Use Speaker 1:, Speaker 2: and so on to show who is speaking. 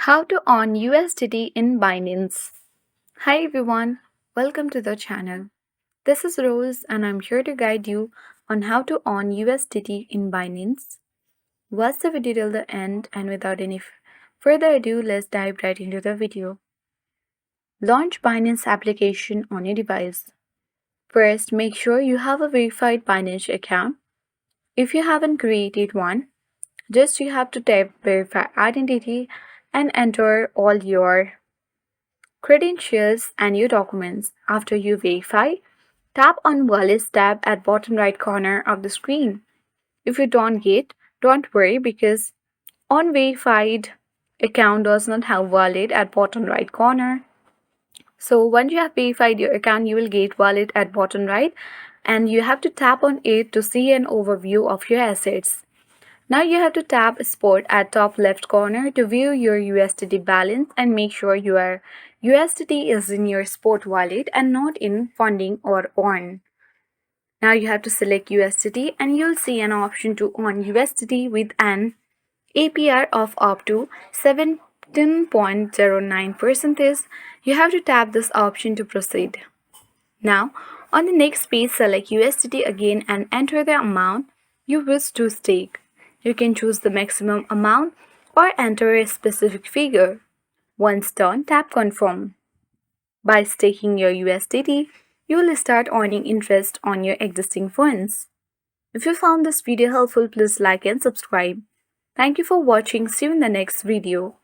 Speaker 1: How to earn USDT in Binance. Hi everyone, welcome to the channel. This is Rose and I'm here to guide you on how to earn USDT in Binance. Watch the video till the end and without any further ado, let's dive right into the video. Launch Binance application on your device. First, make sure you have a verified Binance account. If you haven't created one, just you have to tap verify identity and enter all your credentials and your documents. After you verify, tap on Wallets tab at bottom right corner of the screen. If you don't get, don't worry because unverified account does not have wallet at bottom right corner. So once you have verified your account, you will get wallet at bottom right and you have to tap on it to see an overview of your assets. Now you have to tap Spot at top left corner to view your USDT balance and make sure your USDT is in your Spot wallet and not in funding or on. Now you have to select USDT and you'll see an option to earn USDT with an APR of up to 17.09%. You have to tap this option to proceed. Now, on the next page, select USDT again and enter the amount you wish to stake. You can choose the maximum amount or enter a specific figure. Once done, tap Confirm. By staking your USDT, you will start earning interest on your existing funds. If you found this video helpful, please like and subscribe. Thank you for watching. See you in the next video.